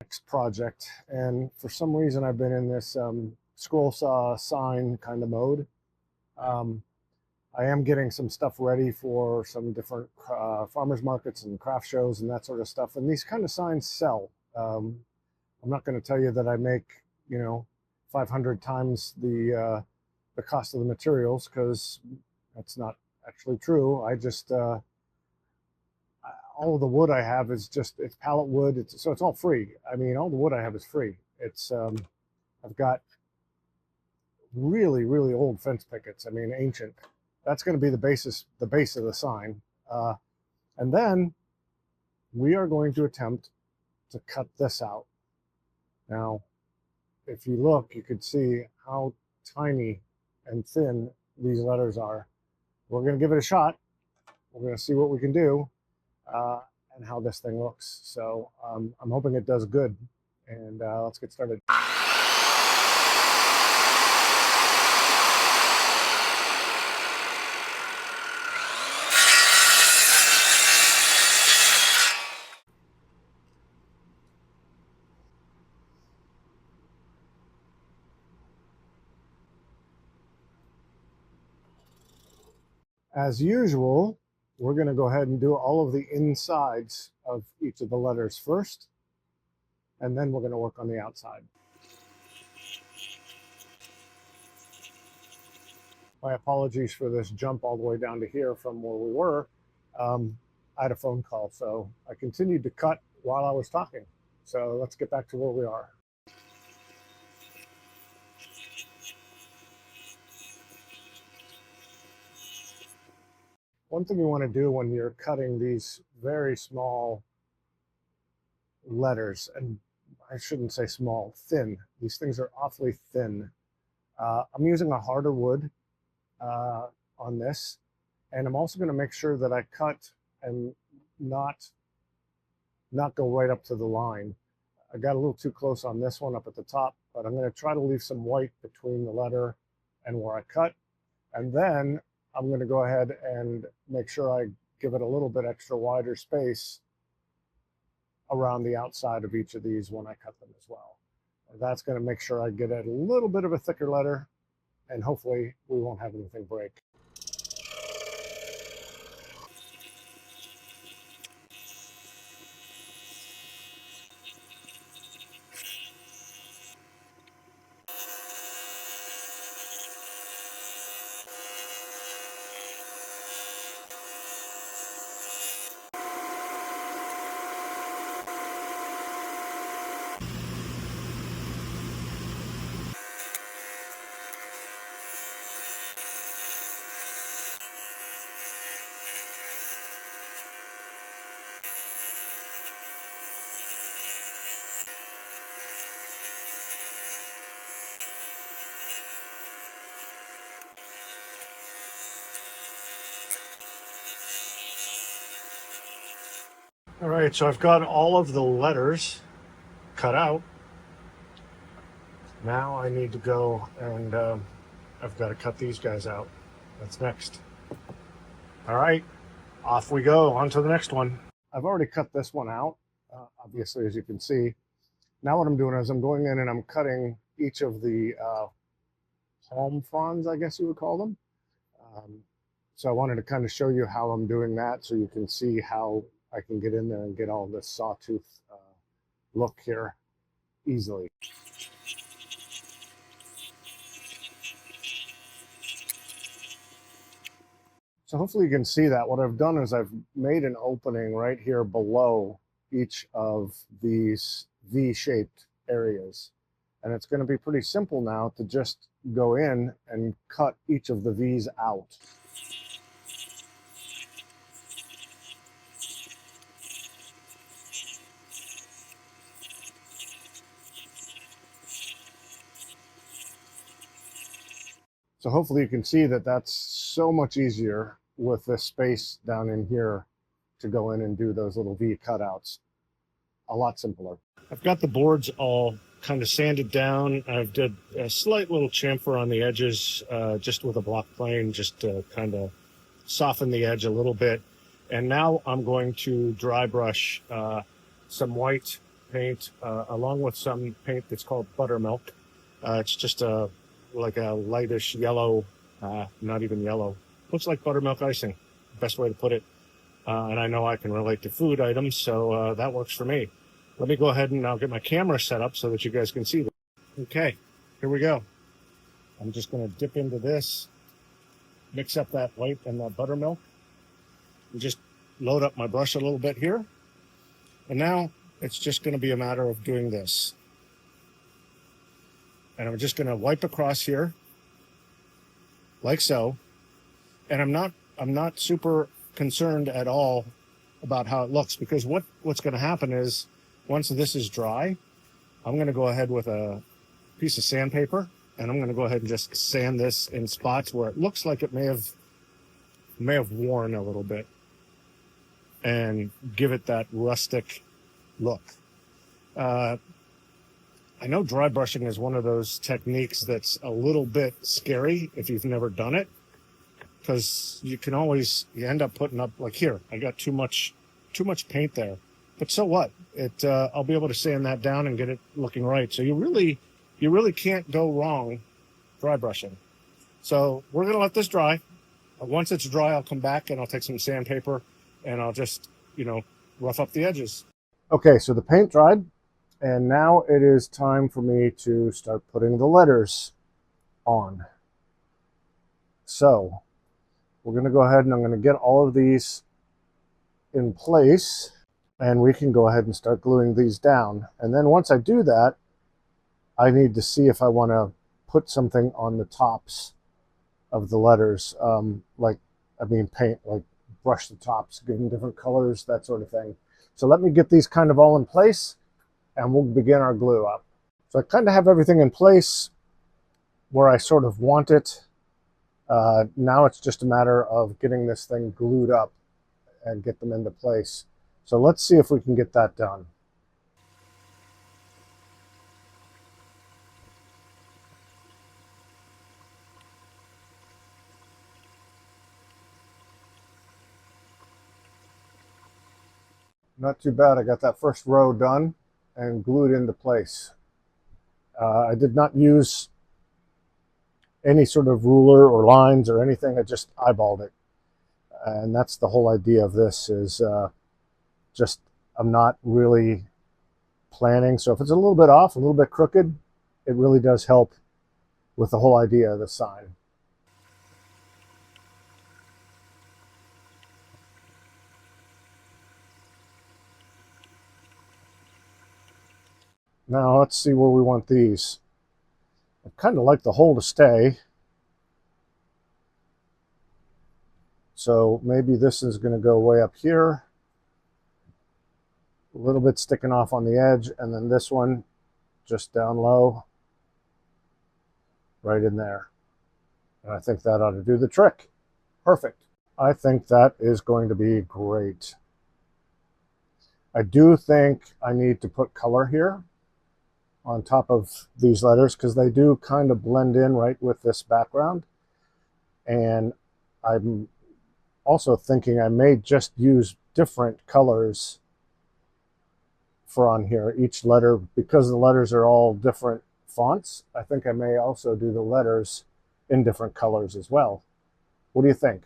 next project, and for some reason I've been in this scroll saw sign kind of mode. Um, I am getting some stuff ready for some different farmers markets and craft shows and that sort of stuff, and these kind of signs sell. I'm not going to tell you that I make, 500 times the cost of the materials, because that's not actually true. I just all of the wood I have is it's pallet wood. So it's all free. I mean, all the wood I have is free. It's I've got really, really old fence pickets. I mean, ancient. That's going to be the base of the sign. And then we are going to attempt to cut this out. Now, if you look, you could see how tiny and thin these letters are. We're going to give it a shot. We're going to see what we can do and how this thing looks. So I'm hoping it does good. And let's get started. As usual, we're going to go ahead and do all of the insides of each of the letters first, and then we're going to work on the outside. My apologies for this jump all the way down to here from where we were. I had a phone call, so I continued to cut while I was talking. So let's get back to where we are. One thing you want to do when you're cutting these very small letters, and I shouldn't say small, thin. These things are awfully thin. I'm using a harder wood on this, and I'm also going to make sure that I cut and not go right up to the line. I got a little too close on this one up at the top, but I'm going to try to leave some white between the letter and where I cut, and then I'm going to go ahead and make sure I give it a little bit extra wider space around the outside of each of these when I cut them as well. And that's going to make sure I get a little bit of a thicker letter, and hopefully we won't have anything break. All right, so I've got all of the letters cut out. Now I need to go and I've got to cut these guys out. That's next. All right, off we go, on to the next one. I've already cut this one out, obviously, as you can see. Now what I'm doing is I'm going in and I'm cutting each of the palm fronds, I guess you would call them. So I wanted to kind of show you how I'm doing that so you can see how I can get in there and get all this sawtooth look here easily. So hopefully you can see that. What I've done is I've made an opening right here below each of these V-shaped areas. And it's going to be pretty simple now to just go in and cut each of the V's out. So hopefully you can see that that's so much easier with this space down in here to go in and do those little V cutouts. A lot simpler. I've got the boards all kind of sanded down. I've did a slight little chamfer on the edges just with a block plane, just to kind of soften the edge a little bit. And now I'm going to dry brush some white paint along with some paint that's called buttermilk. It's just like a lightish yellow, not even yellow. Looks like buttermilk icing, best way to put it. And I know I can relate to food items, so that works for me. Let me go ahead and I'll get my camera set up so that you guys can see this. Okay, here we go. I'm just going to dip into this, mix up that white and that buttermilk, and just load up my brush a little bit here. And now it's just going to be a matter of doing this. And I'm just going to wipe across here like so. And I'm not super concerned at all about how it looks, because what's going to happen is once this is dry, I'm going to go ahead with a piece of sandpaper and I'm going to go ahead and just sand this in spots where it looks like it may have worn a little bit and give it that rustic look. I know dry brushing is one of those techniques that's a little bit scary if you've never done it, because you end up putting up, like here, I got too much paint there, but so what? I'll be able to sand that down and get it looking right. So you really can't go wrong dry brushing. So we're gonna let this dry. Once it's dry, I'll come back and I'll take some sandpaper and I'll just, rough up the edges. Okay, so the paint dried, and now it is time for me to start putting the letters on. So we're going to go ahead and I'm going to get all of these in place, and we can go ahead and start gluing these down. And then once I do that, I need to see if I want to put something on the tops of the letters, paint, like brush the tops, give them different colors, that sort of thing. So let me get these kind of all in place and we'll begin our glue up. So I kind of have everything in place where I sort of want it. Now it's just a matter of getting this thing glued up and get them into place. So let's see if we can get that done. Not too bad. I got that first row done and glued into place. I did not use any sort of ruler or lines or anything. I just eyeballed it. And that's the whole idea of this, is I'm not really planning. So if it's a little bit off, a little bit crooked, it really does help with the whole idea of the sign. Now let's see where we want these. I kind of like the hole to stay. So maybe this is going to go way up here, a little bit sticking off on the edge, and then this one just down low, right in there. And I think that ought to do the trick. Perfect. I think that is going to be great. I do think I need to put color here on top of these letters because they do kind of blend in right with this background. And I'm also thinking I may just use different colors for on here. Each letter, because the letters are all different fonts, I think I may also do the letters in different colors as well. What do you think?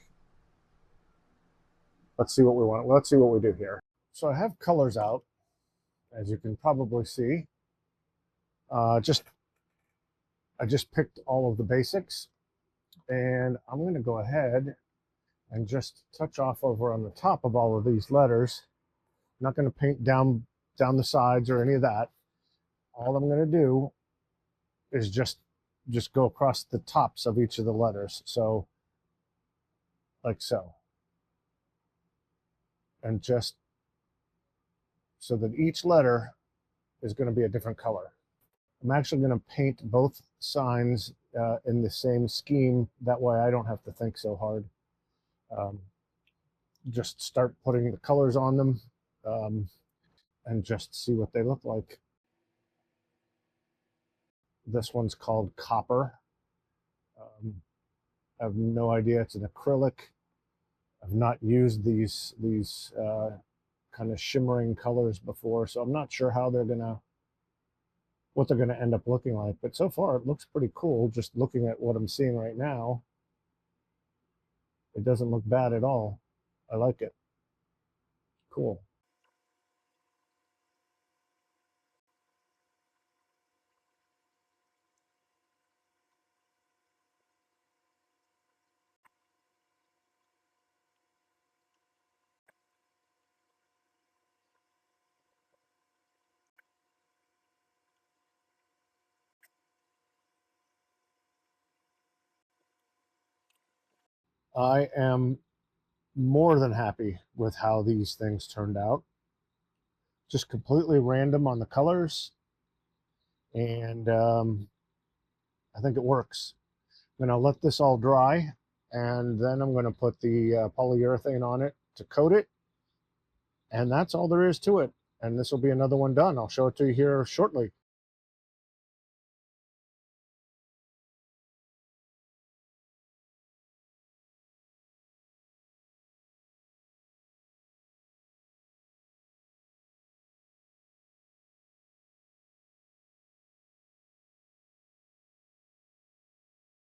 Let's see what we want. Let's see what we do here. So I have colors out, as you can probably see. I just picked all of the basics, and I'm going to go ahead and just touch off over on the top of all of these letters. I'm not going to paint down the sides or any of that. All I'm going to do is just go across the tops of each of the letters. So like so. And just so that each letter is going to be a different color. I'm actually going to paint both signs in the same scheme. That way I don't have to think so hard. Just start putting the colors on them and just see what they look like. This one's called Copper. I have no idea. It's an acrylic. I've not used these kind of shimmering colors before, so I'm not sure how what they're gonna end up looking like. But so far, it looks pretty cool. Just looking at what I'm seeing right now, it doesn't look bad at all. I like it. Cool. I am more than happy with how these things turned out. Just completely random on the colors, and I think it works. I'm going to let this all dry, and then I'm going to put the polyurethane on it to coat it, and that's all there is to it. And this will be another one done. I'll show it to you here shortly.